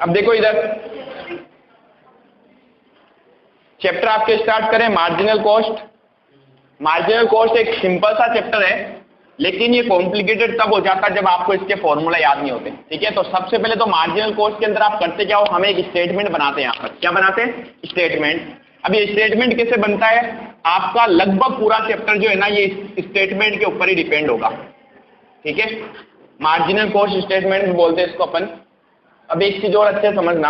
अब देखो इधर चैप्टर आपके स्टार्ट करें मार्जिनल कॉस्ट। मार्जिनल कॉस्ट एक सिंपल सा चैप्टर है, लेकिन ये कॉम्प्लिकेटेड तब हो जाता है जब आपको इसके फॉर्मूला याद नहीं होते। ठीक है, तो सबसे पहले तो मार्जिनल कॉस्ट के अंदर आप करते क्या हो, हमें एक स्टेटमेंट बनाते हैं। यहाँ पर क्या बनाते हैं? स्टेटमेंट। अब ये स्टेटमेंट कैसे बनता है? आपका लगभग पूरा चैप्टर जो है ना ये स्टेटमेंट के ऊपर ही डिपेंड होगा। ठीक है, मार्जिनल कॉस्ट स्टेटमेंट बोलते हैं इसको अपन। अब एक चीज और अच्छे समझना,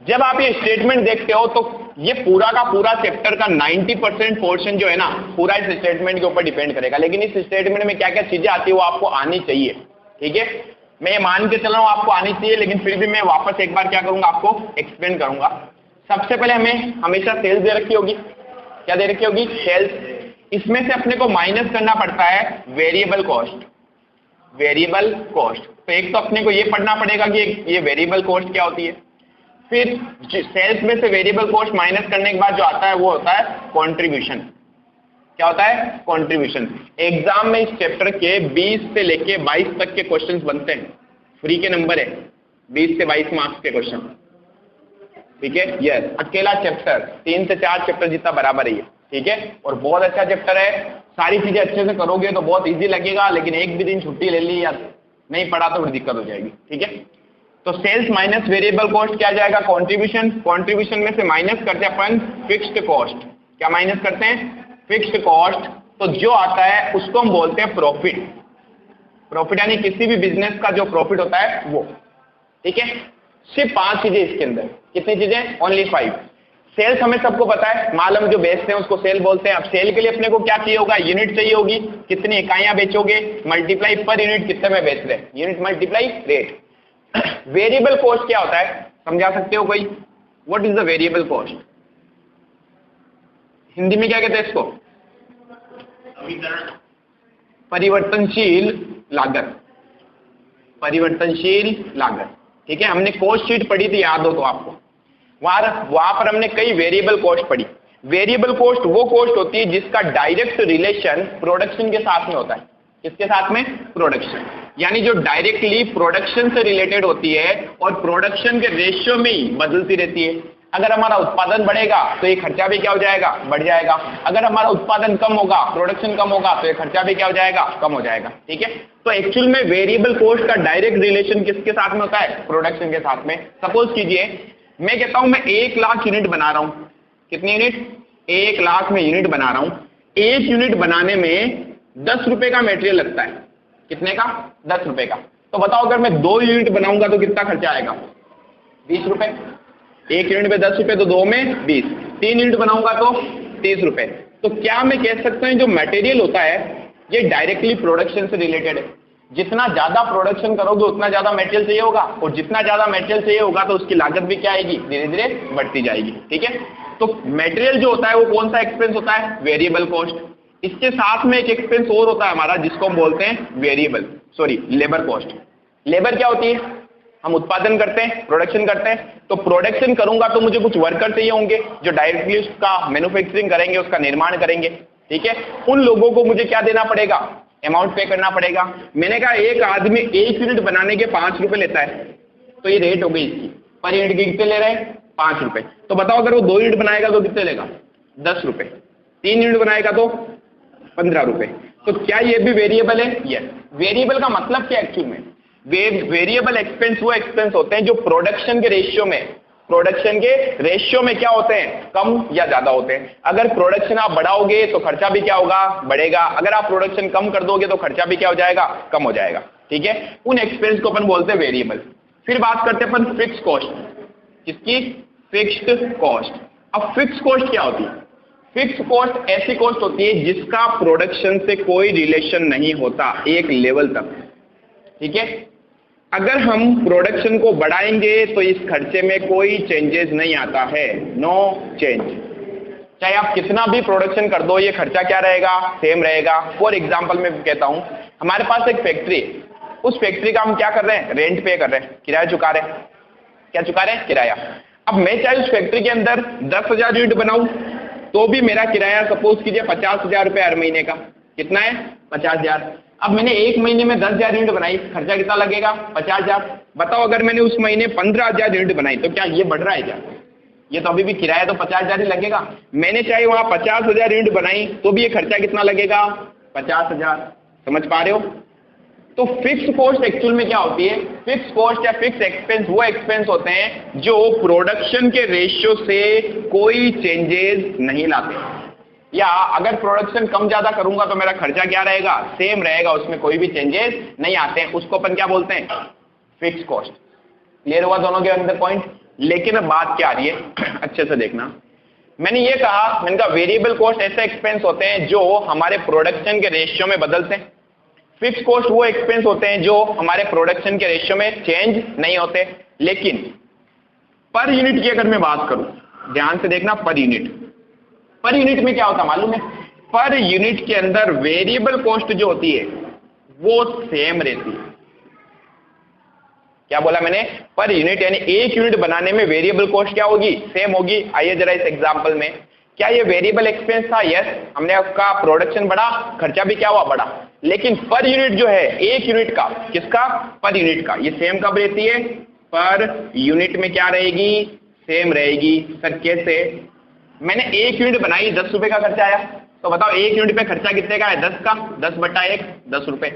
जब आप ये स्टेटमेंट देखते हो तो ये पूरा का पूरा चैप्टर का 90% पोर्शन जो है ना पूरा इस स्टेटमेंट के ऊपर डिपेंड करेगा। लेकिन इस स्टेटमेंट में क्या क्या चीजें आती है वो आपको आनी चाहिए। ठीक है, मैं ये मान के चल रहा हूं आपको आनी चाहिए, लेकिन फिर भी मैं वापस एक बार क्या करूंगा आपको एक्सप्लेन करूंगा। सबसे पहले हमें हमेशा सेल्स दे रखी होगी। क्या दे रखी होगी? सेल्स। इसमें से अपने को माइनस करना पड़ता है वेरिएबल कॉस्ट। वेरिएबल कॉस्ट, तो एक तो अपने को ये पढ़ना पड़ेगा कि ये वेरिएबल कॉस्ट क्या होती है। फिर सेल्स में से वेरिएबल कॉस्ट माइनस करने के बाद जो आता है वो होता है कंट्रीब्यूशन। क्या होता है? कंट्रीब्यूशन। एग्जाम में इस चैप्टर के 20 से लेके 22 तक के क्वेश्चंस बनते हैं। फ्री के नंबर है, 20 से 22 मार्क्स के क्वेश्चन। ठीक है, यस, अकेला चैप्टर 3 से 4 चैप्टर जितना बराबर है ये। ठीक है, और बहुत अच्छा चैप्टर है। सारी चीजें अच्छे से करोगे तो बहुत इजी लगेगा, लेकिन एक भी दिन छुट्टी ले ली या नहीं पढ़ा तो फिर दिक्कत हो जाएगी। ठीक है, तो सेल्स माइनस वेरिएबल कॉस्ट क्या जाएगा? कंट्रीब्यूशन। कंट्रीब्यूशन में से माइनस करते हैं अपन फिक्स्ड कॉस्ट। क्या माइनस करते हैं? Fixed cost. तो जो आता है उसको हम बोलते हैं प्रॉफिट। प्रॉफिट यानी किसी भी बिजनेस का जो प्रॉफिट होता है वो। ठीक है, सिर्फ 5 चीजें इसके अंदर। कितनी चीजें? ओनली 5। सेल्स हमें सबको पता है, माल हम जो बेचते हैं उसको सेल बोलते हैं। अब सेल के लिए अपने को क्या चाहिए होगा? यूनिट चाहिए होगी। कितनी इकाइयां बेचोगे, मल्टीप्लाई पर यूनिट कितने में बेच रहे हैं, unit multiply rate. Variable cost क्या होता है, समझा सकते हो कोई? What is the variable cost? Hindi में क्या कहते हैं इसको? परिवर्तनशील लागत। परिवर्तनशील लागत। ठीक है, हमने कॉस्ट शीट पढ़ी थी, याद हो तो आपको, वहां पर हमने कई वेरिएबल कॉस्ट पढ़ी। वेरिएबल कॉस्ट वो कॉस्ट होती है जिसका डायरेक्ट रिलेशन प्रोडक्शन के साथ में होता है। किसके साथ में? प्रोडक्शन। यानी जो डायरेक्टली प्रोडक्शन से रिलेटेड होती है और प्रोडक्शन के रेशियो में ही बदलती रहती है। अगर हमारा उत्पादन बढ़ेगा तो ये खर्चा भी क्या हो जाएगा? बढ़ जाएगा। अगर हमारा उत्पादन कम होगा, प्रोडक्शन कम होगा, तो ये खर्चा भी क्या हो जाएगा? कम हो जाएगा। ठीक है, तो एक्चुअल में वेरिएबल कॉस्ट का डायरेक्ट रिलेशन किसके साथ में होता है? प्रोडक्शन के साथ में। सपोज कीजिए मैं कहता हूं मैं 1 लाख यूनिट बना रहा हूं। कितनी यूनिट? 1 लाख में यूनिट बना रहा हूं। 1 यूनिट बनाने में 10 रुपए का मेटेरियल लगता है। कितने का? 10 रुपए का। तो बताओ अगर मैं 2 यूनिट बनाऊंगा तो कितना खर्चा आएगा? 20 रुपए। 1 यूनिट में 10 रुपए तो 2 में 20। 3 यूनिट बनाऊंगा तो 30 रुपए। तो क्या मैं कह सकता हूं जो मटेरियल होता है ये डायरेक्टली प्रोडक्शन से रिलेटेड है। जितना ज्यादा प्रोडक्शन करोगे उतना ज्यादा मटेरियल चाहिए होगा, और जितना ज्यादा मटेरियल चाहिए होगा तो उसकी लागत भी क्या आएगी? धीरे धीरे बढ़ती जाएगी। ठीक है, तो मटेरियल जो होता है वो कौन सा एक्सपेंस होता है? Variable cost. इसके साथ में एक एक्सपेंस और होता है हमारा जिसको हम बोलते हैं लेबर कॉस्ट। लेबर क्या होती है? हम उत्पादन करते हैं, प्रोडक्शन करते हैं, तो प्रोडक्शन करूंगा तो मुझे कुछ वर्कर चाहिए होंगे जो डायरेक्टली उसका मैन्युफैक्चरिंग करेंगे, उसका निर्माण करेंगे। ठीक है, उन लोगों को मुझे क्या देना पड़ेगा? अमाउंट पे करना पड़ेगा। मैंने कहा एक आदमी 1 यूनिट बनाने के 5 रुपए लेता है, तो ये रेट हो गई इसकी। पर यूनिट के कितने ले रहे हैं? 5 रुपए। तो बताओ अगर वो 2 यूनिट बनाएगा तो कितने लेगा? 10 रुपए। 3 यूनिट बनाएगा तो 15 रुपए। तो क्या ये भी वेरिएबल है? यस। वेरिएबल का मतलब क्या एक्चुअल में? वेरिएबल एक्सपेंस वो एक्सपेंस होते हैं जो प्रोडक्शन के रेशियो में क्या होते हैं? कम या ज्यादा होते हैं। अगर प्रोडक्शन आप बढ़ाओगे तो खर्चा भी क्या होगा? बढ़ेगा। अगर आप प्रोडक्शन कम कर दोगे तो खर्चा भी क्या हो जाएगा? कम हो जाएगा। ठीक है, उन एक्सपेंस को अपन बोलते हैं वेरिएबल। फिर बात करते हैं अपन फिक्स कॉस्ट। किसकी? Fixed cost. अब फिक्स कॉस्ट क्या होती है? फिक्स कॉस्ट ऐसी कॉस्ट होती है जिसका प्रोडक्शन से कोई रिलेशन नहीं होता एक लेवल तक। ठीक है, अगर हम प्रोडक्शन को बढ़ाएंगे तो इस खर्चे में कोई चेंजेस नहीं आता है, नो चेंज। चाहे आप कितना भी प्रोडक्शन कर दो ये खर्चा क्या रहेगा? सेम रहेगा। फॉर एग्जांपल मैं कहता हूं हमारे पास एक फैक्ट्री, उस फैक्ट्री का हम क्या कर रहे हैं? रेंट पे कर रहे हैं, किराया चुका रहे हैं। क्या चुका रहे हैं? किराया। अब मैं चाहे उस फैक्ट्री के अंदर 10,000 यूनिट बनाऊं तो भी मेरा किराया सपोज कीजिए 50,000 रुपए हर महीने का। कितना है? 50,000। अब मैंने एक महीने में 10,000 यूनिट बनाई, खर्चा कितना लगेगा? 50,000। बताओ अगर मैंने उस महीने 15,000 यूनिट बनाई तो क्या ये बढ़ रहा है क्या? ये तो अभी भी किराया तो 50,000 ही लगेगा। मैंने चाहे वहां 50,000 यूनिट बनाई तो भी ये खर्चा कितना लगेगा? 50,000। समझ पा रहे हो? तो फिक्स कॉस्ट एक्चुअल में क्या होती है? फिक्स कॉस्ट या फिक्स एक्सपेंस वो एक्सपेंस होते हैं जो प्रोडक्शन के रेशियो से कोई चेंजेस नहीं लाते, या अगर प्रोडक्शन कम ज्यादा करूंगा तो मेरा खर्चा क्या रहेगा? सेम रहेगा, उसमें कोई भी चेंजेस नहीं आते हैं, उसको अपन क्या बोलते हैं? Fix cost. क्लियर हुआ दोनों के अंदर पॉइंट? लेकिन अब बात क्या आ रही है अच्छे से देखना। मैंने ये कहा, मैंने कहा वेरिएबल कॉस्ट ऐसे एक्सपेंस होते हैं जो हमारे प्रोडक्शन के रेशियो में बदलते हैं, फिक्स कॉस्ट वो एक्सपेंस होते हैं जो हमारे प्रोडक्शन के रेशियो में चेंज नहीं होते। लेकिन पर यूनिट की अगर मैं बात करूं, ध्यान से देखना, पर यूनिट में क्या होता मालूम है? पर यूनिट के अंदर वेरिएबल कॉस्ट जो होती है वो सेम रहती है। क्या बोला मैंने? पर यूनिट, यानी एक यूनिट बनाने में वेरिएबल कॉस्ट क्या होगी? सेम होगी। आइए जरा इस एग्जांपल में, क्या ये वेरिएबल एक्सपेंस था? यस, हमने आपका प्रोडक्शन बढ़ा, खर्चा भी क्या हुआ? बढ़ा। लेकिन पर यूनिट जो है, एक यूनिट का, किसका? पर यूनिट का, ये सेम कब रहती है? पर यूनिट में क्या रहेगी? सेम रहेगी। सर कैसे? मैंने एक यूनिट बनाई, 10 रुपए का खर्चा आया, तो बताओ एक यूनिट पे खर्चा कितने का है? 10 का, 10/1, 10 रुपए।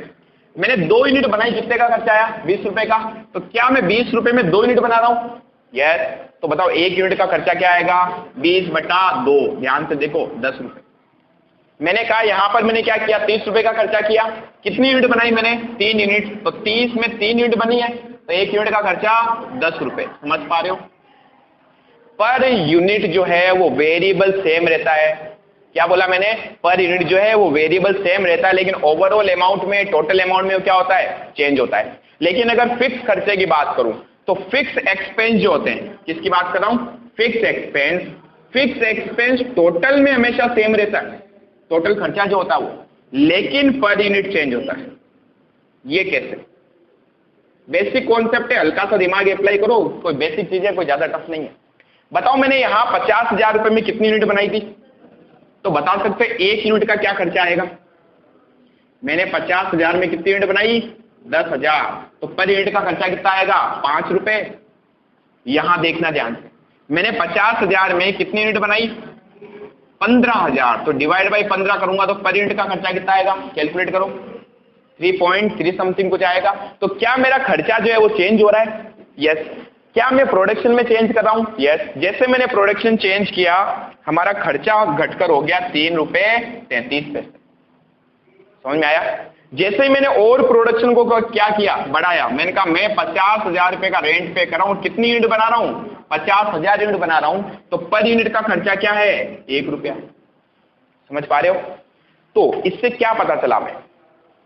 मैंने 2 यूनिट बनाई, कितने का खर्चा आया? 20 रुपए का। तो क्या मैं 20 रुपए में 2 यूनिट बना रहा हूं? यस। तो बताओ एक यूनिट का खर्चा क्या आएगा? 20/2। ध्यान से देखो, 10 रुपए। मैंने कहा यहां पर मैंने क्या किया? 30 रुपए का खर्चा किया। कितनी यूनिट बनाई मैंने? 3 यूनिट। तो 30 में 3 यूनिट बनी है, तो एक यूनिट का खर्चा 10 रुपए। समझ पा रहे हो? पर यूनिट जो है वो वेरिएबल सेम रहता है। क्या बोला मैंने? पर यूनिट जो है वो वेरिएबल सेम रहता है, लेकिन ओवरऑल अमाउंट में, टोटल अमाउंट में क्या होता है? चेंज होता है। लेकिन अगर फिक्स खर्चे की बात करूं तो फिक्स एक्सपेंस जो होते हैं, किसकी बात कर रहा हूं? Fix expense. Fix expense total में हमेशा सेम रहता है, टोटल खर्चा जो होता है वो, लेकिन पर यूनिट चेंज होता है। ये कैसे? बेसिक कॉन्सेप्ट है, हल्का सा दिमाग अप्लाई करो, कोई बेसिक चीज है, कोई ज्यादा टफ नहीं है। बताओ मैंने यहां 50,000 रुपए में कितनी यूनिट बनाई थी? तो बता सकते एक यूनिट का क्या खर्चा आएगा? मैंने 50,000 में कितनी यूनिट बनाई? 10,000। तो पर यूनिट का खर्चा कितना आएगा? 5 रुपए। यहां देखना ध्यान से, मैंने 50,000 में कितनी यूनिट बनाई? 15,000। तो डिवाइड बाई 15 करूंगा तो पर यूनिट का खर्चा कितना आएगा? कैलकुलेट करो, 3.3 समथिंग कुछ आएगा। तो क्या मेरा खर्चा जो है वो चेंज हो रहा है? यस। क्या मैं प्रोडक्शन में चेंज कर रहा हूं? यस। जैसे मैंने प्रोडक्शन चेंज किया, हमारा खर्चा घटकर हो गया 3.33 रुपए। समझ में आया? जैसे ही मैंने और प्रोडक्शन को क्या किया? बढ़ाया। मैंने कहा मैं 50,000 रुपए का रेंट पे कर रहा हूं, कितनी यूनिट बना रहा हूं? 50,000 यूनिट बना रहा हूं, तो पर यूनिट का खर्चा क्या है? 1 रुपया। समझ पा रहे हो? तो इससे क्या पता चला? मैं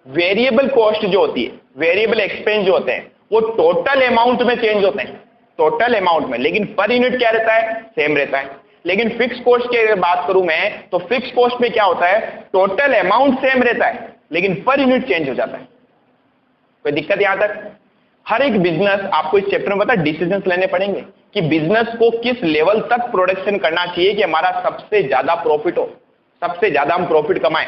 वेरिएबल कॉस्ट जो होती है, वेरिएबल एक्सपेंस जो होते हैं, वो टोटल अमाउंट में चेंज होते हैं, टोटल अमाउंट में, लेकिन पर यूनिट क्या रहता है? सेम रहता है। लेकिन फिक्स कॉस्ट की अगर बात करूं मैं, तो फिक्स कॉस्ट में क्या होता है? टोटल अमाउंट सेम रहता है, लेकिन पर यूनिट चेंज हो जाता है। कोई दिक्कत यहां तक? हर एक बिजनेस, आपको इस चैप्टर में पता है डिसीजंस लेने पड़ेंगे कि बिजनेस को किस लेवल तक प्रोडक्शन करना चाहिए कि हमारा सबसे ज्यादा प्रॉफिट हो, सबसे ज्यादा हम प्रॉफिट कमाएं।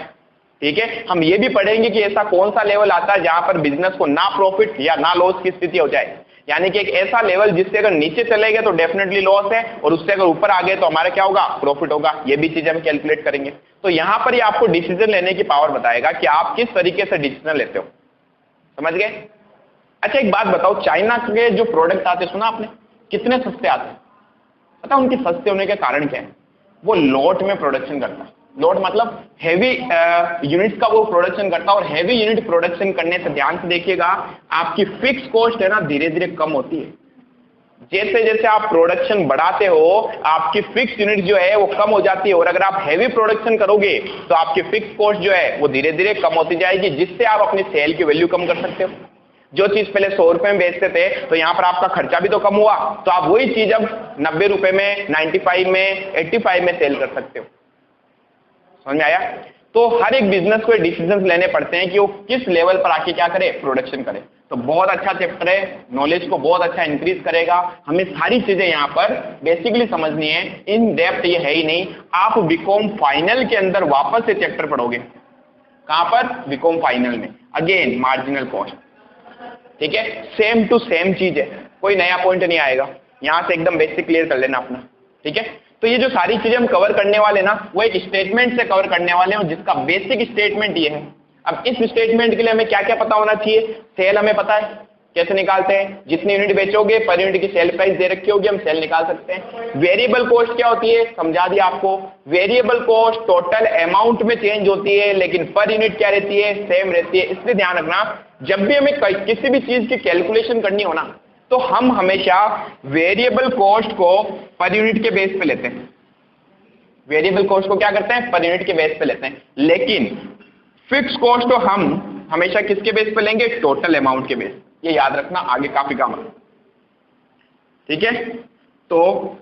ठीक है, हम ये भी पढ़ेंगे कि ऐसा कौन सा लेवल आता है जहां पर बिजनेस को ना प्रॉफिट या ना लॉस की स्थिति हो जाए, यानी कि एक ऐसा लेवल जिससे अगर नीचे चले गए तो डेफिनेटली लॉस है, और उससे अगर ऊपर आ गए तो हमारा क्या होगा? प्रॉफिट होगा। ये भी चीज हम कैलकुलेट करेंगे। तो यहां पर ये आपको डिसीजन लेने की पावर बताएगा कि आप किस तरीके से डिसीजन लेते हो। समझ गए? अच्छा एक बात बताओ, चाइना के जो प्रोडक्ट आते, सुना आपने, कितने सस्ते आते हैं? पता उनके सस्ते होने के कारण क्या है? वो लॉट में प्रोडक्शन करता है। लॉट मतलब हैवी यूनिट्स का वो प्रोडक्शन करता है, और हैवी यूनिट प्रोडक्शन करने से, ध्यान से देखिएगा, आपकी फिक्स कॉस्ट है ना धीरे धीरे कम होती है। जैसे जैसे आप प्रोडक्शन बढ़ाते हो, आपकी फिक्स यूनिट जो है वो कम हो जाती है, और अगर आप हैवी प्रोडक्शन करोगे तो आपकी फिक्स कॉस्ट जो है वो धीरे धीरे कम होती जाएगी, जिससे आप अपनी सेल की वैल्यू कम कर सकते हो। जो चीज पहले 100 रुपए में बेचते थे, तो यहां पर आपका खर्चा भी तो कम हुआ, तो आप वही चीज अब 90 रुपए में, 95 में, 85 में सेल कर सकते हो। समझ में आया? तो हर एक बिजनेस को डिसीजंस लेने पड़ते हैं कि वो किस लेवल पर आके क्या करे? प्रोडक्शन करे। तो बहुत अच्छा चैप्टर है, नॉलेज को बहुत अच्छा इंक्रीज करेगा। हमें सारी चीजें यहाँ पर बेसिकली समझनी है, इन डेप्थ ये है ही नहीं। आप बीकॉम फाइनल के अंदर वापस से चैप्टर पढ़ोगे, कहां पर? बीकॉम फाइनल में। अगेन मार्जिनल कॉस्ट, ठीक है, सेम टू सेम चीज है, कोई नया पॉइंट नहीं आएगा। यहां से एकदम बेसिक क्लियर कर लेना अपना, ठीक है। तो ये जो सारी चीजें हम कवर करने वाले ना, वो एक स्टेटमेंट से कवर करने वाले हैं, जिसका बेसिक स्टेटमेंट ये है। अब इस स्टेटमेंट के लिए हमें क्या क्या पता होना चाहिए? सेल हमें पता है, कैसे निकालते हैं? जितनी यूनिट बेचोगे पर यूनिट की सेल प्राइस दे रखी होगी, हम सेल निकाल सकते हैं। वेरिएबल कॉस्ट क्या होती है? समझा दिया आपको। वेरिएबल कॉस्ट टोटल अमाउंट में चेंज होती है, लेकिन पर यूनिट क्या रहती है? सेम रहती है। इसलिए ध्यान रखना, जब भी हमें किसी भी चीज की कैलकुलेशन करनी हो ना, तो हम हमेशा वेरिएबल कॉस्ट को पर यूनिट के बेस पे लेते हैं। वेरिएबल कॉस्ट को क्या करते हैं? पर यूनिट के बेस पे लेते हैं। लेकिन फिक्स कॉस्ट तो हम हमेशा किसके बेस पे लेंगे? टोटल अमाउंट के बेस। ये याद रखना, आगे काफी काम है, ठीक है। तो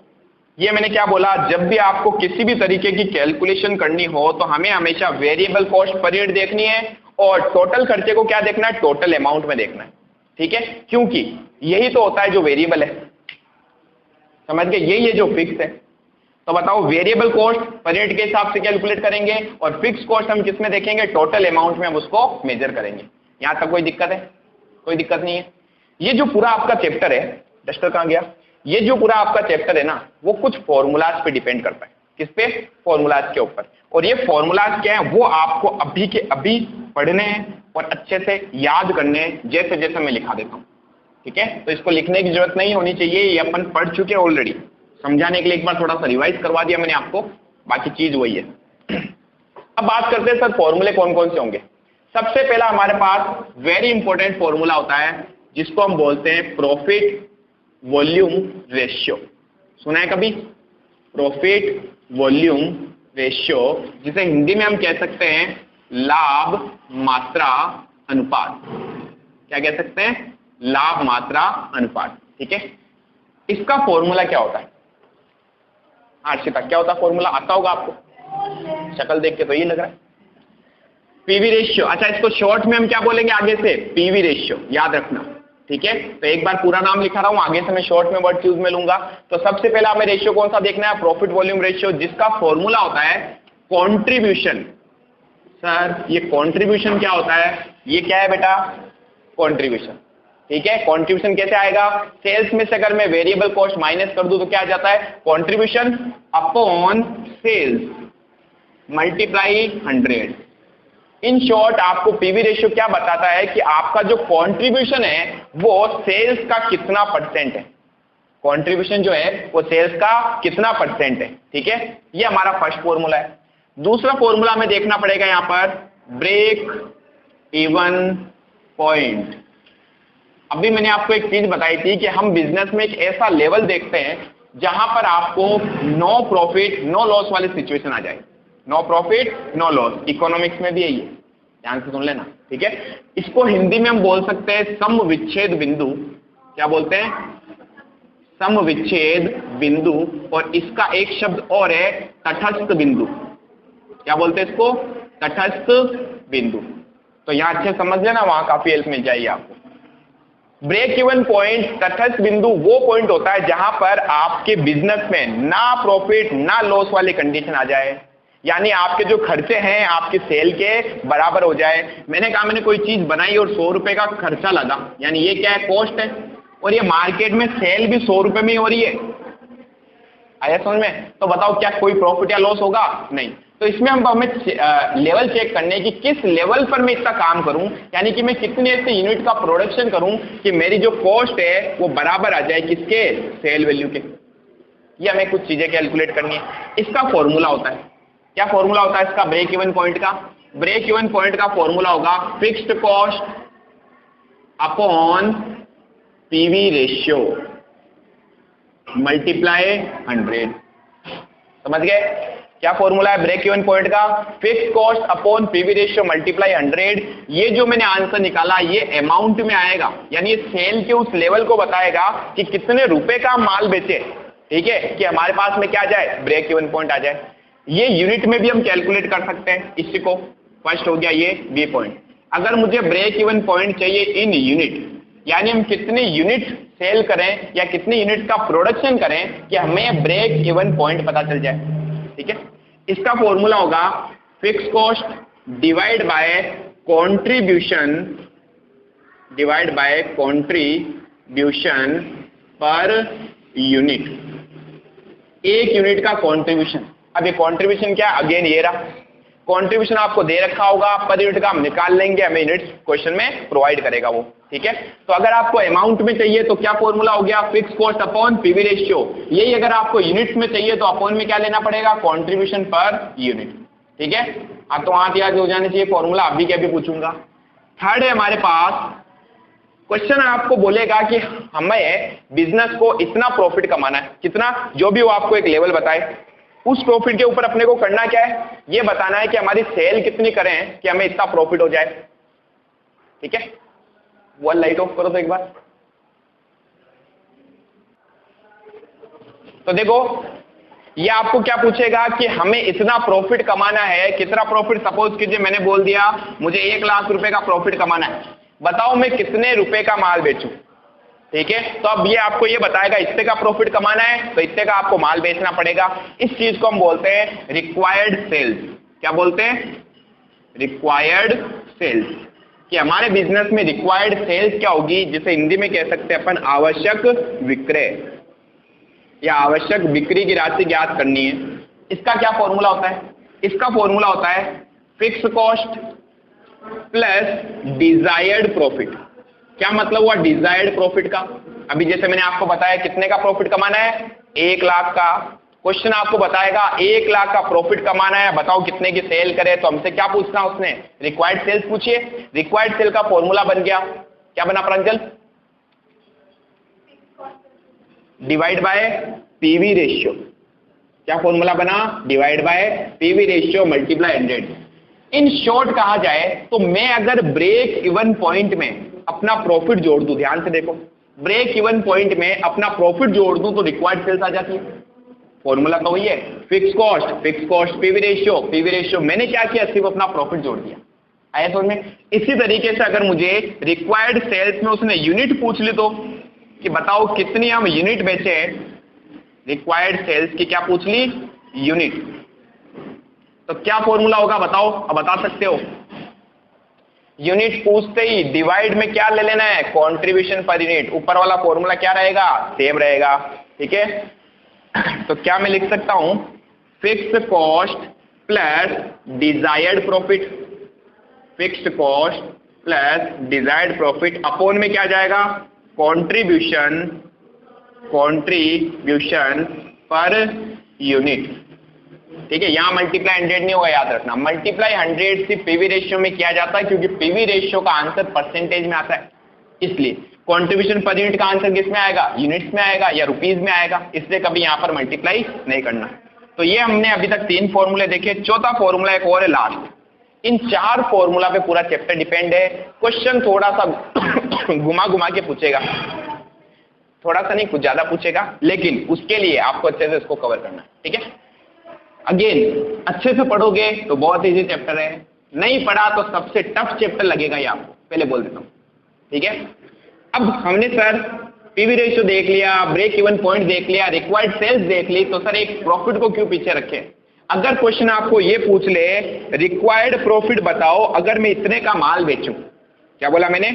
ये मैंने क्या बोला, जब भी आपको किसी भी तरीके की कैलकुलेशन करनी हो तो हमें हमेशा वेरिएबल कॉस्ट पर यूनिट देखनी है और टोटल खर्चे को क्या देखना है? टोटल अमाउंट में देखना है, ठीक है। क्योंकि यही तो होता है जो वेरिएबल है, समझ गए? यही है जो फिक्स है। तो बताओ, वेरिएबल कॉस्ट पर यूनिट के हिसाब से कैलकुलेट करेंगे और फिक्स कॉस्ट हम किस में देखेंगे? टोटल अमाउंट में हम उसको मेजर करेंगे। यहां तक कोई दिक्कत है? कोई दिक्कत नहीं है। ये जो पूरा आपका चैप्टर है, डस्टर कहां गया? ये जो पूरा आपका चैप्टर है ना, वो कुछ फॉर्मूलाज पे डिपेंड करता है। किस पे? फॉर्मूलाज के ऊपर। और ये फॉर्मूलाज क्या है, वो आपको अभी के अभी पढ़ने हैं और अच्छे से याद करने हैं, जैसे जैसे मैं लिखा देता हूं, ठीक है। तो इसको लिखने की जरूरत नहीं होनी चाहिए, ये अपन पढ़ चुके हैं ऑलरेडी। समझाने के लिए एक बार थोड़ा सा रिवाइज करवा दिया मैंने आपको, बाकी चीज वही है। अब बात करते हैं सर, फॉर्मूले कौन कौन से होंगे। सबसे पहला हमारे पास वेरी इंपॉर्टेंट फॉर्मूला होता है, जिसको हम बोलते हैं प्रॉफिट वॉल्यूम रेशियो। सुना है कभी? प्रॉफिट वॉल्यूम रेशियो, जिसे हिंदी में हम कह सकते हैं लाभ मात्रा अनुपात। क्या कह सकते हैं? लाभ मात्रा अनुपात, ठीक है। इसका फॉर्मूला क्या होता है? अर्षिता, क्या होता है फॉर्मूला? आता होगा आपको, शक्ल देख के तो ये लग रहा है। PV ratio. अच्छा, इसको शॉर्ट में हम क्या बोलेंगे आगे से? पीवी रेशियो, याद रखना, ठीक है। तो एक बार पूरा नाम लिखा रहा हूं, आगे से मैं शॉर्ट में वर्ड यूज में लूंगा। तो सबसे पहला हमें रेशियो कौन सा देखना है? प्रॉफिट वॉल्यूम रेशियो, जिसका फॉर्मूला होता है कॉन्ट्रीब्यूशन। सर, ये कॉन्ट्रीब्यूशन क्या होता है? ये क्या है बेटा? कॉन्ट्रीब्यूशन, ठीक है। कॉन्ट्रीब्यूशन कैसे आएगा? सेल्स में से अगर मैं वेरिएबल कॉस्ट माइनस कर दूं तो क्या आ जाता है? Contribution upon sales multiply 100। In short, आपको पीवी रेशियो क्या बताता है कि आपका जो कंट्रीब्यूशन है वो सेल्स का कितना परसेंट है। कंट्रीब्यूशन जो है वो सेल्स का कितना परसेंट है, ठीक है। ये हमारा फर्स्ट फॉर्मूला है। दूसरा फॉर्मूला हमें देखना पड़ेगा यहां पर, ब्रेक इवन पॉइंट। अभी मैंने आपको एक चीज बताई थी कि हम बिजनेस में एक ऐसा लेवल देखते हैं जहां पर आपको नो प्रॉफिट नो लॉस वाली सिचुएशन आ जाए। No profit no loss, economics में भी यही है, ध्यान से सुन लेना, ठीक है। इसको हिंदी में हम बोल सकते हैं सम विच्छेद बिंदु। क्या बोलते हैं? सम विच्छेद बिंदु। और इसका एक शब्द और है तटस्थ बिंदु। क्या बोलते हैं इसको? तटस्थ बिंदु। तो यहां अच्छे समझ लेना, वहां काफी हेल्प मिल जाएगी आपको। ब्रेक इवन पॉइंट, तटस्थ बिंदु, वो पॉइंट होता है जहां पर आपके बिजनेस में ना प्रॉफिट ना लॉस वाली कंडीशन आ जाए, यानी आपके जो खर्चे हैं आपकी सेल के बराबर हो जाए। मैंने कहा मैंने कोई चीज बनाई और 100 रुपए का खर्चा लगा, यानी ये क्या है? कॉस्ट है, और ये मार्केट में सेल भी 100 रुपए में ही हो रही है। आया समझ में? तो बताओ क्या कोई प्रॉफिट या लॉस होगा? नहीं। तो इसमें हम हमें लेवल चेक करने की किस लेवल पर मैं इतना काम करूं, यानी कि मैं कितने ऐसे यूनिट का प्रोडक्शन करूं कि मेरी जो कॉस्ट है वो बराबर आ जाए किसके? सेल वैल्यू के। ये हमें कुछ चीजें कैलकुलेट करनी है। इसका फॉर्मूला होता है, क्या फॉर्मूला होता है इसका? ब्रेक इवन पॉइंट का। ब्रेक इवन पॉइंट का फॉर्मूला होगा fixed cost upon PV ratio multiply 100। समझ गए क्या फॉर्मूला है ब्रेक इवन पॉइंट का? Fixed cost upon PV ratio multiply 100। ये जो मैंने आंसर निकाला ये अमाउंट में आएगा, यानी ये सेल के उस लेवल को बताएगा कि कितने रुपए का माल बेचे, ठीक है, कि हमारे पास में क्या आ जाए? ब्रेक इवन पॉइंट आ जाए। ये यूनिट में भी हम कैलकुलेट कर सकते हैं इसी को। फर्स्ट हो गया ये बी पॉइंट। अगर मुझे ब्रेक इवन पॉइंट चाहिए इन यूनिट, यानी हम कितने यूनिट सेल करें या कितने यूनिट का प्रोडक्शन करें कि हमें ब्रेक इवन पॉइंट पता चल जाए, ठीक है। इसका फॉर्मूला होगा fix cost divide by contribution per unit, एक यूनिट का कंट्रीब्यूशन। अब ये कंट्रीब्यूशन क्या है, अगेन ये रहा कंट्रीब्यूशन आपको दे रखा होगा, पर यूनिट का हम निकाल लेंगे, हमें यूनिट्स क्वेश्चन में प्रोवाइड करेगा वो, ठीक है। तो अगर आपको अमाउंट में चाहिए तो क्या फॉर्मूला हो गया, fix cost upon PV ratio. यही अगर आपको यूनिट्स में चाहिए तो अपॉन में क्या लेना पड़ेगा, कंट्रीब्यूशन पर यूनिट, ठीक है। अब तो हाथ याद हो जाने चाहिए फॉर्मूला, अभी के अभी पूछूंगा। थर्ड है हमारे पास क्वेश्चन, आपको बोलेगा कि हमें बिजनेस को इतना प्रॉफिट कमाना है, कितना, जो भी वो आपको एक लेवल बताए, उस प्रॉफिट के ऊपर अपने को करना क्या है, ये बताना है कि हमारी सेल कितनी करें कि हमें इतना प्रॉफिट हो जाए, ठीक है। वो लाइट ऑफ करो तो एक बार। तो देखो ये आपको क्या पूछेगा कि हमें इतना प्रॉफिट कमाना है, कितना प्रॉफिट, सपोज कीजिए मैंने बोल दिया मुझे 1 लाख रुपए का प्रॉफिट कमाना है, बताओ मैं कितने रुपए का माल बेचूं, ठीक है। तो अब ये आपको ये बताएगा इतने का प्रॉफिट कमाना है तो इतने का आपको माल बेचना पड़ेगा। इस चीज को हम बोलते हैं रिक्वायर्ड सेल्स। क्या बोलते हैं, रिक्वायर्ड सेल्स, कि हमारे बिजनेस में रिक्वायर्ड सेल्स क्या होगी, जिसे हिंदी में कह सकते हैं अपन आवश्यक विक्रय या आवश्यक बिक्री की राशि ज्ञात करनी है। इसका क्या फॉर्मूला होता है, इसका फॉर्मूला होता है fix cost plus desired profit. क्या मतलब हुआ डिजायर्ड प्रॉफिट का, अभी जैसे मैंने आपको बताया कितने का प्रॉफिट कमाना है, 1 लाख का। क्वेश्चन आपको बताएगा 1 लाख का प्रॉफिट कमाना है, बताओ कितने की सेल करे, तो हमसे क्या पूछना उसने, रिक्वायर्ड सेल्स पूछिए। रिक्वायर्ड सेल का फॉर्मूला बन गया, क्या बना प्रांजल, डिवाइड बाय पीवी रेशियो। क्या फॉर्मूला बना, divide by PV ratio multiply 100। In short कहा जाए तो मैं अगर ब्रेक इवन पॉइंट में अपना प्रॉफिट जोड़ दूं, ध्यान से देखो, ब्रेक इवन पॉइंट में अपना प्रॉफिट जोड़ दूं तो रिक्वायर्ड सेल्स आ जाती है। फॉर्मूला तो वही है, फिक्स कॉस्ट पीवी रेशियो, मैंने क्या किया, सिर्फ अपना प्रॉफिट जोड़ दिया, आया समझ में। इसी तरीके से अगर मुझे रिक्वायर्ड सेल्स में उसने यूनिट पूछ ली तो कि बताओ कितनी हम यूनिट बेचे, रिक्वायर्ड सेल्स की क्या पूछ ली, यूनिट, तो क्या फॉर्मूला होगा बताओ, अब बता सकते हो। यूनिट पूछते ही डिवाइड में क्या ले लेना है, कंट्रीब्यूशन पर यूनिट, ऊपर वाला फॉर्मूला क्या रहेगा, सेम रहेगा, ठीक है। तो क्या मैं लिख सकता हूं, fix cost plus desired profit, fixed cost plus desired profit upon में क्या जाएगा, कंट्रीब्यूशन पर यूनिट, ठीक है। यहां मल्टीप्लाई 100 नहीं होगा, याद रखना, मल्टीप्लाई 100 सिर्फ पीवी रेशियो में किया जाता है, क्योंकि पीवी रेशियो का आंसर परसेंटेज में आता है, इसलिए कंट्रीब्यूशन पर यूनिट का आंसर किस में आएगा, यूनिट्स में आएगा या रुपीज में आएगा, इसलिए कभी यहां पर मल्टीप्लाई नहीं करना। तो ये हमने अभी तक 3 फॉर्मूले देखे, चौथा फॉर्मूला एक और है लास्ट। इन 4 फॉर्मूला पे पूरा चैप्टर डिपेंड है। क्वेश्चन थोड़ा सा घुमा घुमा के पूछेगा, थोड़ा सा नहीं कुछ ज्यादा पूछेगा, लेकिन उसके लिए आपको अच्छे से इसको कवर करना है, ठीक है। अगेन अच्छे से पढ़ोगे तो बहुत इजी चैप्टर है, नहीं पढ़ा तो सबसे टफ चैप्टर लगेगा ये आपको, पहले बोल देता हूं, ठीक है। अब हमने सर पीवी रेशियो देख लिया, ब्रेक इवन पॉइंट देख लिया, रिक्वायर्ड सेल्स देख ली, तो सर एक प्रॉफिट को क्यों पीछे रखे। अगर क्वेश्चन आपको ये पूछ ले रिक्वायर्ड प्रॉफिट बताओ अगर मैं इतने का माल बेचूं, क्या बोला मैंने,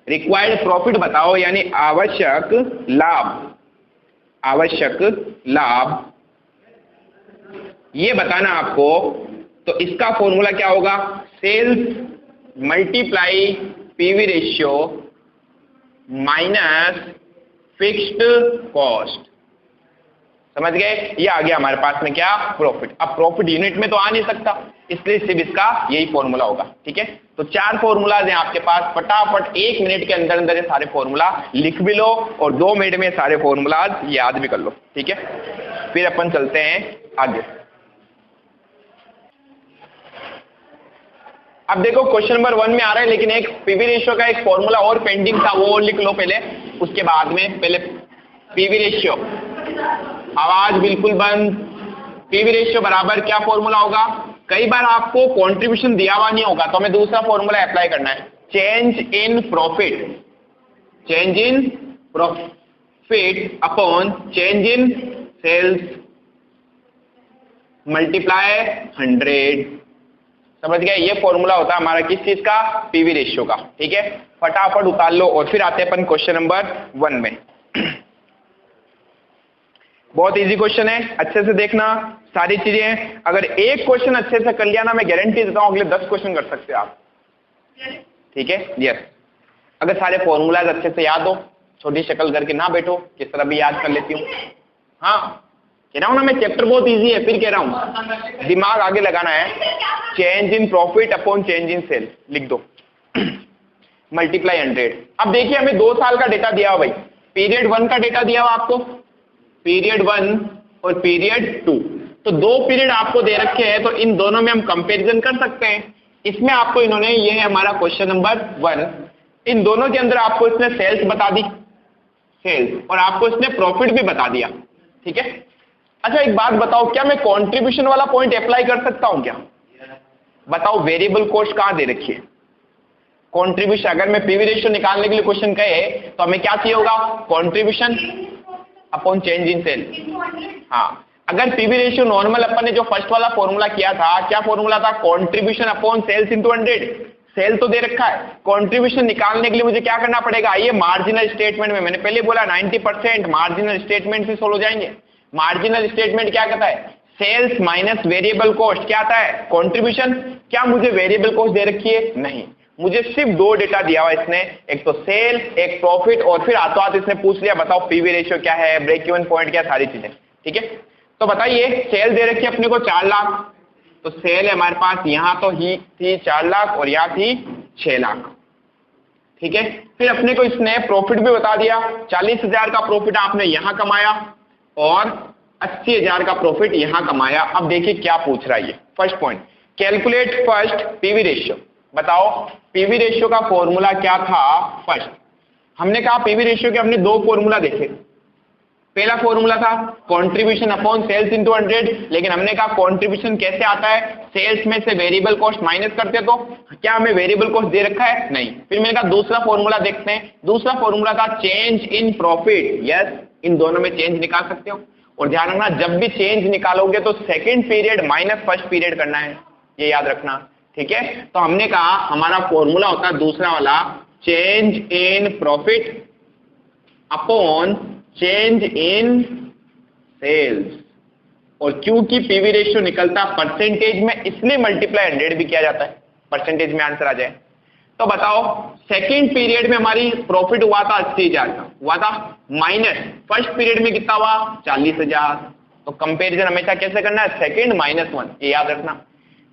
रिक्वायर्ड प्रॉफिट बताओ यानी आवश्यक लाभ ये बताना आपको, तो इसका फॉर्मूला क्या होगा, sales multiply PV ratio minus fixed cost, समझ गए। ये आ गया हमारे पास में क्या, प्रॉफिट। अब प्रॉफिट यूनिट में तो आ नहीं सकता, इसलिए सिर्फ इसका यही फॉर्मूला होगा, ठीक है। तो 4 फॉर्मूलाज हैं आपके पास, फटाफट 1 मिनट के अंदर अंदर ये सारे फॉर्मूला लिख भी लो और 2 मिनट में सारे फॉर्मूलाज याद भी कर लो, ठीक है। फिर अपन चलते हैं आगे। अब देखो क्वेश्चन नंबर 1 में आ रहा है, लेकिन एक पीवी रेशियो का एक फॉर्मूला और पेंडिंग था, वो लिख लो पहले, उसके बाद में पहले पीवी रेशियो, आवाज बिल्कुल बंद। पीवी रेशियो बराबर क्या फॉर्मूला होगा, कई बार आपको कंट्रीब्यूशन दिया हुआ नहीं होगा तो हमें दूसरा फॉर्मूला अप्लाई करना है, change in profit upon change in sales multiply 100, समझ गए? ये फॉर्मूला होता है हमारा किस चीज का? पीवी रेशियो का। ठीक है, फटाफट उतार लो और फिर आते हैं अपन क्वेश्चन नंबर 1 में। बहुत इजी क्वेश्चन है, अच्छे से देखना सारी चीजें। अगर एक क्वेश्चन अच्छे से कर लिया ना, मैं गारंटी देता हूं अगले 10 क्वेश्चन कर सकते हो आप। ठीक है, यस। अगर सारे फॉर्मूलाज अच्छे से याद हो, छोटी शक्ल करके ना बैठो, किस तरह भी याद कर लेती हूँ। हाँ, कह रहा हूं ना मैं, चैप्टर बहुत इजी है, फिर कह रहा हूं दिमाग आगे लगाना है। Change in profit upon change in sale लिख दो, मल्टीप्लाई 100। अब देखिए हमें 2 साल का डेटा दिया हुआ भाई, पीरियड 1 का डेटा दिया हुआ आपको, पीरियड 1 और पीरियड 2। तो 2 पीरियड आपको दे रखे हैं, तो इन दोनों में हम कंपैरिजन कर सकते हैं। इसमें आपको इन्होंने, ये है हमारा क्वेश्चन नंबर 1, इन दोनों के अंदर आपको इसने सेल्स बता दी, सेल्स, और आपको इसने प्रॉफिट भी बता दिया। ठीक है, अच्छा एक बात बताओ, क्या मैं कंट्रीब्यूशन वाला पॉइंट अप्लाई कर सकता हूं क्या? बताओ, वेरिएबल कॉस्ट कहां दे रखी है? कंट्रीब्यूशन, अगर मैं पीवी रेशियो निकालने के लिए क्वेश्चन कहे तो हमें क्या चाहिए होगा? Contribution upon change in sale. हाँ, अगर पीवी रेशियो नॉर्मल अपन ने जो फर्स्ट वाला फॉर्मूला किया था, क्या फॉर्मूला था? Contribution upon sales into 100। Sale तो दे रखा है, कंट्रीब्यूशन निकालने के लिए मुझे क्या करना पड़ेगा? ये मार्जिनल स्टेटमेंट में, मैंने पहले बोला 90% मार्जिनल स्टेटमेंट से सोल्व हो जाएंगे। मार्जिनल स्टेटमेंट क्या कहता है? Sales minus variable cost. क्या आता है? कंट्रीब्यूशन। क्या मुझे वेरिएबल कॉस्ट दे रखी है? नहीं, मुझे सिर्फ 2 डेटा दिया हुआ इसने, एक तो सेल, एक प्रॉफिट, और फिर हाथों हाथ इसने पूछ लिया बताओ पीवी रेशियो क्या है, ब्रेक इवन पॉइंट क्या, सारी चीजें। ठीक है, तो बताइए, सेल दे रखी है अपने को 4 लाख, तो सेल है हमारे पास यहां तो ही थी 4 लाख और यहां थी 6 लाख। ठीक है, फिर अपने को इसने प्रॉफिट भी बता दिया, 40,000 का प्रॉफिट आपने यहां कमाया और 80,000 का प्रॉफिट यहां कमाया। अब देखिए क्या पूछ रहा है ये first point, calculate first PV ratio. बताओ पीवी रेशियो का फॉर्मूला क्या था? फर्स्ट हमने कहा पीवी रेशियो के हमने 2 फॉर्मूला देखे। पहला फॉर्मूला था कंट्रीब्यूशन अपॉन सेल्स इनटू 100, लेकिन हमने कहा कंट्रीब्यूशन कैसे आता है? सेल्स में से वेरिएबल कॉस्ट माइनस करते, तो क्या हमें वेरिएबल कॉस्ट दे रखा है? नहीं। फिर मैंने कहा दूसरा फॉर्मूला देखते हैं। दूसरा फॉर्मूला था चेंज इन प्रॉफिट। यस, इन दोनों में चेंज निकाल सकते हो, और ध्यान रखना जब भी चेंज निकालोगे तो second period minus first period करना है, ये याद रखना। ठीक है, तो हमने कहा हमारा फॉर्मूला होता है दूसरा वाला, change in profit upon change in sales, और क्योंकि पीवी रेशियो निकलता परसेंटेज में, इसलिए मल्टीप्लाई 100 भी किया जाता है, परसेंटेज में आंसर आ जाए। तो बताओ सेकेंड पीरियड में हमारी प्रॉफिट हुआ था 80,000 का, हुआ था, माइनस फर्स्ट पीरियड में कितना हुआ? 40,000। तो कंपेरिजन हमेशा कैसे करना है? सेकेंड माइनस 1, ये याद रखना।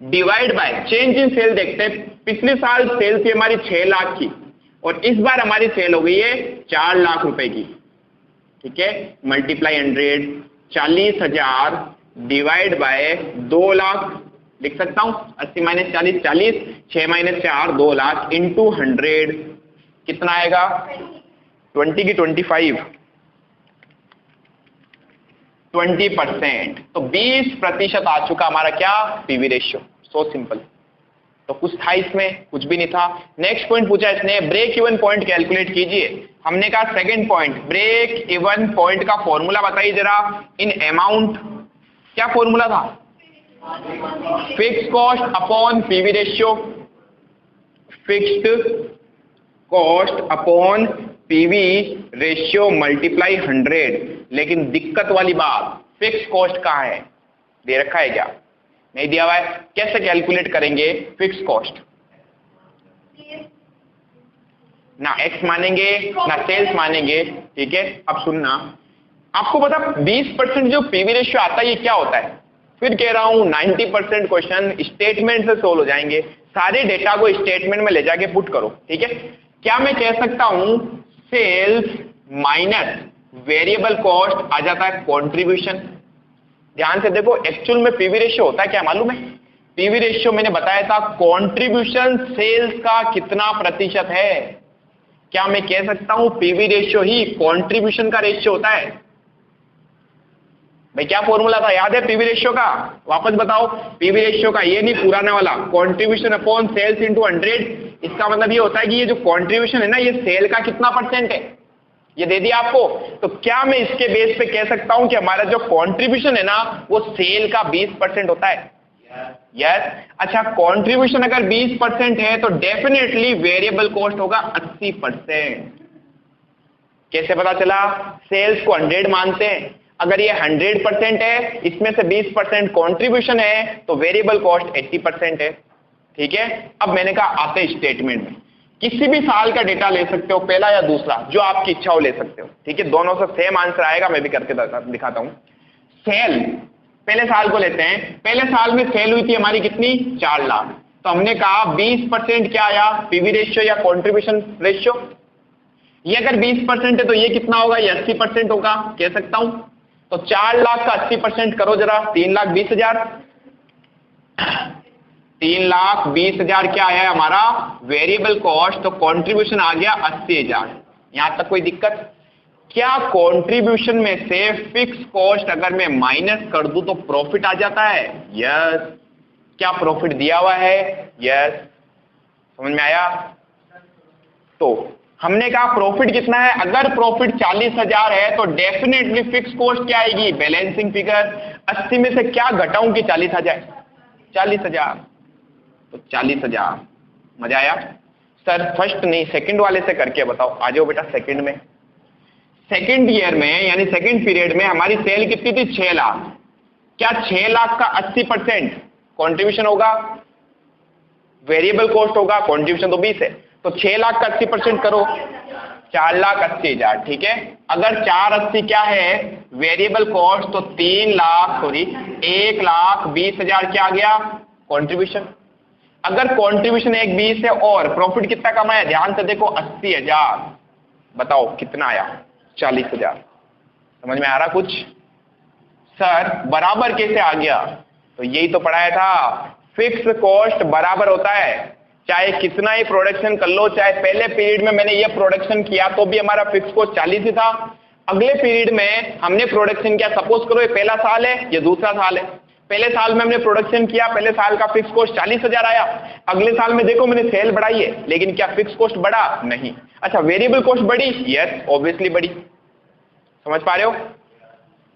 Divide by change in sale. देखते हैं, पिछले साल सेल थी हमारी 6 लाख की, और इस बार हमारी सेल हो गई है 4 लाख रुपए की। ठीक है, मल्टीप्लाई 100, 40,000 डिवाइड बाय 2 लाख लिख सकता हूं, 80 माइनस 40 40, 6 माइनस 4 2 लाख इंटू 100 कितना आएगा? 20 की 25, 20%। तो 20% आ चुका हमारा क्या? PV ratio. So simple. तो कुछ था इसमें? कुछ भी नहीं था। नेक्स्ट पॉइंट पूछा इसने, ब्रेक इवन पॉइंट कैलकुलेट कीजिए। हमने कहा second point, break even point का फॉर्मूला बताइए जरा इन अमाउंट। क्या फॉर्मूला था? Fix cost upon PV ratio, fixed cost upon PV ratio multiply 100। लेकिन दिक्कत वाली बात, फिक्स कॉस्ट कहां है? दे रखा है क्या? नहीं दिया हुआ है। कैसे कैलकुलेट करेंगे फिक्स कॉस्ट? ना एक्स मानेंगे ना सेल्स मानेंगे। ठीक है, अब सुनना, आपको पता 20% जो पीवी रेशियो आता है ये क्या होता है? फिर कह रहा हूं 90% क्वेश्चन स्टेटमेंट से सोल्व हो जाएंगे। सारे डेटा को स्टेटमेंट में ले जाके पुट करो। ठीक है, क्या मैं कह सकता हूं सेल्स माइनस वेरिएबल कॉस्ट आ जाता है कंट्रीब्यूशन? ध्यान से देखो, एक्चुअल में पीवी रेशियो होता है क्या मालूम है? पीवी रेशियो मैंने बताया था कंट्रीब्यूशन सेल्स का कितना प्रतिशत है। क्या मैं कह सकता हूं पीवी रेशियो ही कंट्रीब्यूशन का रेशियो होता है? भाई क्या फॉर्मूला था, याद है पीवी रेशियो का? वापस बताओ, पीवी रेशियो का ये नहीं पुराना वाला, कंट्रीब्यूशन अपॉन सेल्स इनटू 100। इसका मतलब ये होता है कि ये जो कंट्रीब्यूशन है ना, ये सेल का कितना परसेंट है, ये दे दिया आपको। तो क्या मैं इसके बेस पे कह सकता हूं कि हमारा जो कंट्रीब्यूशन है ना वो सेल का 20% होता है? यस। अच्छा, कंट्रीब्यूशन अगर 20% है तो डेफिनेटली वेरिएबल कॉस्ट होगा 80%। कैसे पता चला? सेल्स को 100 मानते हैं, अगर ये 100% है, इसमें से 20% कंट्रीब्यूशन है, तो वेरिएबल कॉस्ट 80% है। ठीक है, अब मैंने कहा आते स्टेटमेंट में किसी भी साल का डेटा ले सकते हो, पहला या दूसरा, जो आपकी इच्छा हो ले सकते हो। ठीक है, दोनों से सेम आंसर आएगा, मैं भी करके दिखाता हूं। सेल पहले साल को लेते हैं। पहले साल में सेल हुई थी हमारी कितनी? 4 लाख। तो हमने कहा 20% क्या आया? पीवी रेशियो या कंट्रीब्यूशन रेशियो। ये अगर 20% है तो ये कितना होगा? ये 80% होगा, कह सकता हूं। तो 4 लाख का 80% करो जरा, 3,20,000। 3,20,000 क्या आया हमारा? Variable cost. तो कंट्रीब्यूशन आ गया 80,000। यहां तक कोई दिक्कत? क्या कंट्रीब्यूशन में से फिक्स कॉस्ट अगर मैं माइनस कर दूं तो प्रॉफिट आ जाता है? यस। क्या प्रॉफिट दिया हुआ है? यस। समझ में आया? तो हमने कहा प्रॉफिट कितना है? अगर प्रॉफिट 40,000 है तो डेफिनेटली फिक्स कॉस्ट क्या आएगी? Balancing figure. 80 में से क्या घटाऊं कि 40,000? 40,000। तो 40,000। मजा आया? सर फर्स्ट नहीं, सेकंड वाले से करके बताओ। आ जाओ बेटा सेकंड में। सेकेंड ईयर में यानी सेकेंड पीरियड में हमारी सेल कितनी थी? 6 लाख। क्या 6 लाख का 80% कॉन्ट्रीब्यूशन होगा? वेरिएबल कॉस्ट होगा, कॉन्ट्रीब्यूशन तो 20 है। तो 6 लाख का 80% करो, 4,80,000। ठीक है, अगर 480 क्या है? वेरिएबल कॉस्ट, तो 1,20,000 क्या आ गया? कॉन्ट्रीब्यूशन। अगर कॉन्ट्रीब्यूशन 1,20 है और प्रॉफिट कितना कमाया? ध्यान से देखो, 80,000। बताओ कितना आया? 40,000। समझ में आ रहा कुछ? सर बराबर कैसे आ गया? तो यही तो पढ़ाया था, फिक्स कॉस्ट बराबर होता है, चाहे कितना ही प्रोडक्शन कर लो। चाहे पहले पीरियड में मैंने ये प्रोडक्शन किया तो भी हमारा फिक्स कॉस्ट 40 ही था। अगले पीरियड में हमने प्रोडक्शन किया, सपोज करो ये पहला साल है, ये दूसरा साल है। पहले साल में हमने प्रोडक्शन किया, पहले साल का फिक्स कॉस्ट 40,000 आया। अगले साल में देखो मैंने सेल बढ़ाई है, लेकिन क्या फिक्स कॉस्ट बढ़ा? नहीं। अच्छा, वेरिएबल कॉस्ट बढ़ी? यस, ऑब्वियसली बढ़ी। समझ पा रहे हो?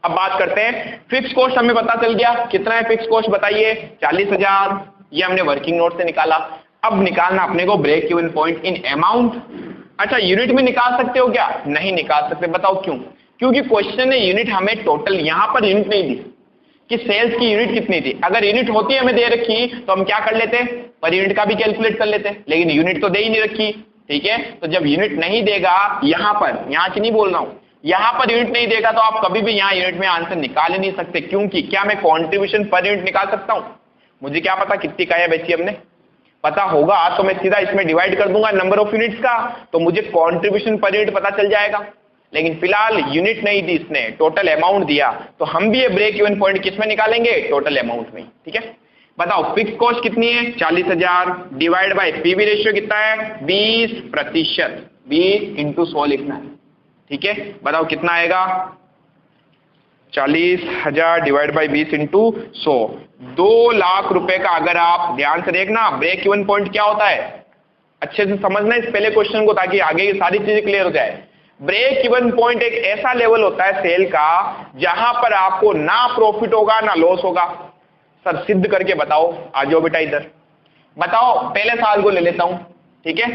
अब बात करते हैं, फिक्स कॉस्ट हमें पता चल गया। कितना है फिक्स कॉस्ट बताइए? 40,000। ये हमने वर्किंग नोट से निकाला। अब निकालना अपने को break even point in amount. अच्छा, यूनिट में निकाल सकते हो क्या? नहीं निकाल सकते। बताओ क्यों? क्योंकि क्वेश्चन ने यूनिट हमें टोटल, यहां पर यूनिट नहीं दी कि सेल्स की यूनिट कितनी थी। अगर यूनिट होती है हमें दे रखी तो हम क्या कर लेते? पर यूनिट का भी कैलकुलेट कर लेते, लेकिन यूनिट तो दे ही नहीं रखी। ठीक है, तो जब यूनिट नहीं देगा, यहां पर, यहां की नहीं बोल रहा हूं, यहां पर यूनिट नहीं देगा तो आप कभी भी यहां यूनिट में आंसर निकाल ही नहीं सकते। क्योंकि क्या मैं कंट्रीब्यूशन पर यूनिट निकाल सकता हूं? मुझे क्या पता कितनी काया बेची हमने? पता होगा तो मैं सीधा इसमें डिवाइड कर दूंगा नंबर ऑफ यूनिट्स का, तो मुझे कंट्रीब्यूशन पर यूनिट पता चल जाएगा। लेकिन फिलहाल यूनिट नहीं दी इसने, टोटल अमाउंट दिया, तो हम भी ये ब्रेक इवन पॉइंट किस में निकालेंगे? टोटल अमाउंट में। ठीक है, बताओ फिक्स कॉस्ट कितनी है? 40,000 डिवाइड बाय पीवी रेशियो कितना है? 20%। 20 × 100 लिखना है। ठीक है, बताओ कितना आएगा? 40,000 डिवाइड बाई 20 × 100, 2 लाख रुपए का। अगर आप ध्यान से देखना, ब्रेक इवन पॉइंट क्या होता है, अच्छे से समझना इस पहले क्वेश्चन को, ताकि आगे की सारी चीजें क्लियर हो जाए। ब्रेक इवन पॉइंट एक ऐसा लेवल होता है सेल का जहां पर आपको ना प्रॉफिट होगा ना लॉस होगा। सर सिद्ध करके बताओ। आ जाओ बेटा इधर, बताओ। पहले साल को ले लेता हूं। ठीक है,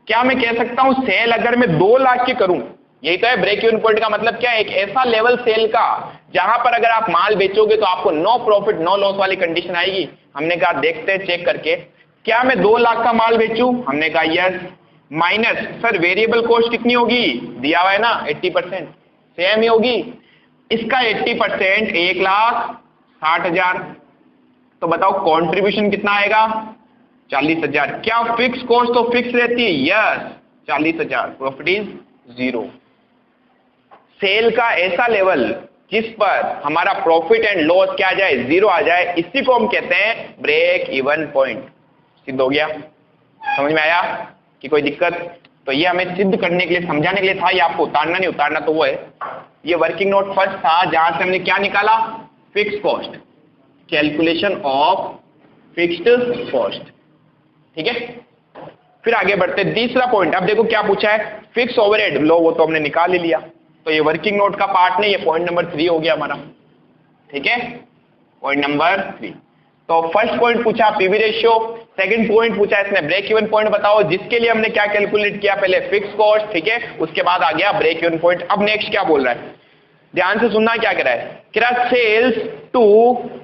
क्या मैं कह सकता हूं सेल अगर मैं 2 लाख की करूं, यही तो है ब्रेक इवन पॉइंट का मतलब क्या है? एक ऐसा लेवल सेल का जहां पर अगर आप माल बेचोगे तो आपको नो प्रॉफिट नो लॉस वाली कंडीशन आएगी। हमने कहा देखते हैं चेक करके, क्या मैं 2 लाख का माल बेचूं? हमने कहा yes. Minus, sir variable cost कितनी होगी? दिया हुआ है ना 80%, सेम ही होगी। इसका 80% 1,60,000। तो बताओ कंट्रीब्यूशन कितना आएगा? 40,000। क्या फिक्स कॉस्ट तो फिक्स रहती है? यस, 40,000। Profit is 0। सेल का ऐसा लेवल जिस पर हमारा प्रॉफिट एंड लॉस क्या आ जाए? 0 आ जाए, इसी को हम कहते हैं ब्रेक इवन पॉइंट। सिद्ध हो गया? समझ में आया कि कोई दिक्कत? तो ये हमें सिद्ध करने के लिए, समझाने के लिए था, ये आपको उतारना नहीं उतारना तो वो है। ये वर्किंग नोट फर्स्ट था जहां से हमने क्या निकाला? Fix cost, calculation of fixed cost. ठीक है, फिर आगे बढ़ते तीसरा पॉइंट। अब देखो क्या पूछा है, फिक्स ओवरहेड। लो वो तो हमने निकाल ही लिया, तो ये वर्किंग नोट का पार्ट नहीं, ये पॉइंट नंबर 3 हो गया हमारा। ठीक है, पॉइंट नंबर 3। तो फर्स्ट पॉइंट पूछा पीवी रेशियो, सेकंड पॉइंट पूछा इसने ब्रेक इवन पॉइंट बताओ, जिसके लिए हमने क्या कैलकुलेट किया, पहले फिक्स कॉस्ट, ठीक है, उसके बाद आ गया ब्रेक इवन पॉइंट। अब नेक्स्ट क्या बोल रहा है, ध्यान से सुनना क्या कह रहा है, कह रहा sales to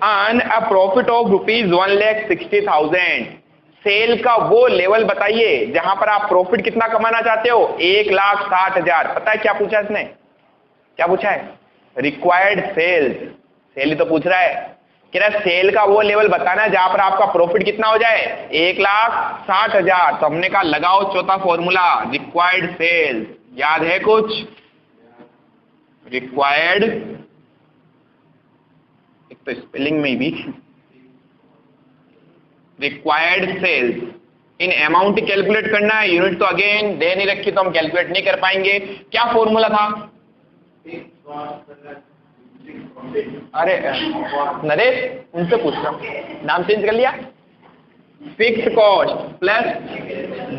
earn a profit of ₹1,60,000। Sale का वो लेवल बताइए जहां पर आप प्रॉफिट कितना कमाना चाहते हो, 1,60,000। पता है क्या पूछा इसने, क्या पूछा है, रिक्वायर्ड सेल्स, सेल ही तो पूछ रहा है, कह रहा सेल का वो लेवल बताना है जहां पर आपका प्रॉफिट कितना हो जाए, 1,60,000। तो हमने कहा लगाओ चौथा फॉर्मूला, रिक्वायर्ड सेल्स, याद है कुछ, रिक्वायर्ड, एक तो स्पेलिंग में भी, required sales, in amount calculate करना है, यूनिट तो अगेन दे नहीं रखी तो हम कैलकुलेट नहीं कर पाएंगे। क्या फॉर्मूला था, अरे नरेश उनसे पूछ रहा हूं, नाम चेंज कर लिया, fix cost plus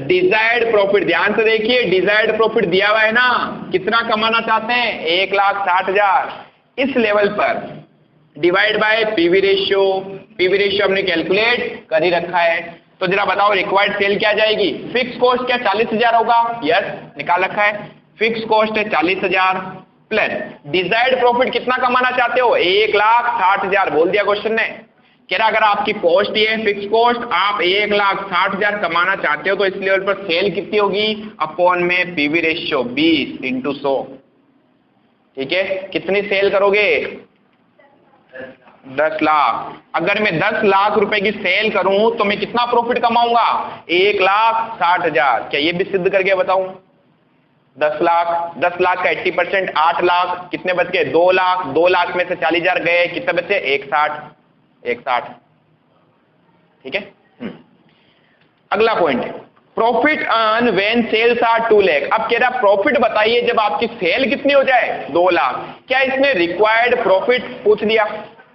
desired profit. ध्यान से देखिए, डिजायर्ड प्रॉफिट दिया हुआ है ना, कितना कमाना चाहते हैं, 1,60,000। इस लेवल पर divide by PV ratio, PV ratio हमने कैलकुलेट कर ही रखा है। तो जरा बताओ रिक्वायर्ड सेल क्या जाएगी, फिक्स कॉस्ट क्या 40,000 होगा, यस निकाल रखा है, फिक्स कॉस्ट है 40,000 प्लस डिजायर्ड प्रॉफिट कितना कमाना चाहते हो, 1,60,000 बोल दिया क्वेश्चन ने। कह रहा अगर आपकी कॉस्ट ये है फिक्स कॉस्ट, आप 1,60,000 कमाना चाहते हो तो इस लेवल पर सेल कितनी होगी, अपॉन में पीवी रेशियो 20 × 100, ठीक है, कितनी सेल करोगे, 10 लाख। अगर मैं 10 लाख रुपए की सेल करूं तो मैं कितना प्रॉफिट कमाऊंगा, 1,60,000। क्या ये भी सिद्ध करके बताऊं, 10 लाख का 80%, 8 लाख, कितने बच गए, 2 लाख, 2 लाख में से 40,000 गए, कितने बचे, 160, ठीक है। अगला point, profit earn when sales are 2 lakh. अब कह रहा प्रॉफिट बताइए जब आपकी सेल कितनी हो जाए, 2 लाख। क्या इसने रिक्वायर्ड प्रॉफिट पूछ लिया,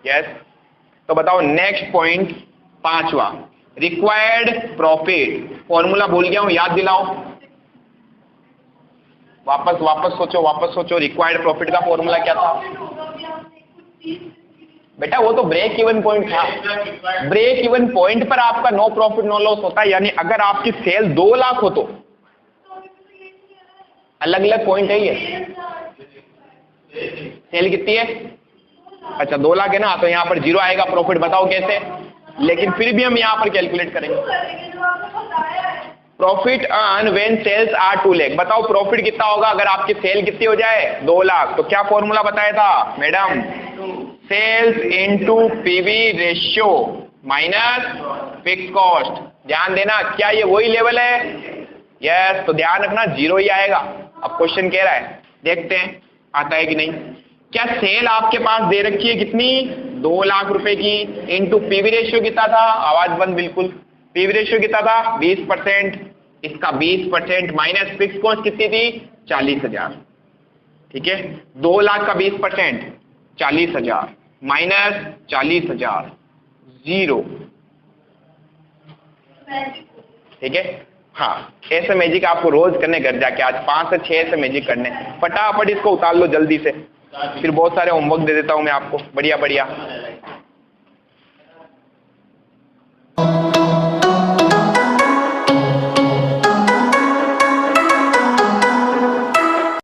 यस। तो बताओ नेक्स्ट पॉइंट, पांचवा, रिक्वायर्ड प्रॉफिट, फॉर्मूला भूल गया हूं, याद दिलाओ, वापस सोचो, रिक्वायर्ड प्रॉफिट का फॉर्मूला क्या था बेटा, वो तो ब्रेक इवन पॉइंट था। ब्रेक इवन पॉइंट पर आपका नो प्रॉफिट नो लॉस होता है, यानी अगर आपकी सेल 2 लाख हो तो, अलग अलग पॉइंट है ये, सेल कितनी है, अच्छा 2 लाख है ना, तो यहां पर 0 आएगा प्रॉफिट, बताओ कैसे, लेकिन फिर भी हम यहां पर कैलकुलेट करेंगे। Profit earn when sales are 2 lakh, बताओ प्रॉफिट कितना होगा अगर आपकी सेल कितनी हो जाए, 2 लाख। तो क्या फॉर्मूला बताया था madam, sales into PV ratio minus fix cost. ध्यान देना, क्या ये वही लेवल है, यस। तो ध्यान रखना 0 ही आएगा। अब क्वेश्चन कह रहा है, देखते हैं आता है कि नहीं। क्या सेल आपके पास दे रखी है कितनी, 2 लाख रुपए की, इनटू पीवी रेशियो कितना था, आवाज बंद बिल्कुल, पीवी रेशियो कितना था 20%, इसका 20% माइनस फिक्स कॉस्ट कितनी थी 40,000, ठीक है। 2 लाख का 20% 40,000 माइनस 40,000 0, ठीक है। हाँ, ऐसे मैजिक आपको रोज करने घर जाके, आज 5 से 6 ऐसे मैजिक करने, फटाफट इसको उतार लो जल्दी से, फिर बहुत सारे होमवर्क दे देता हूं मैं आपको, बढ़िया बढ़िया।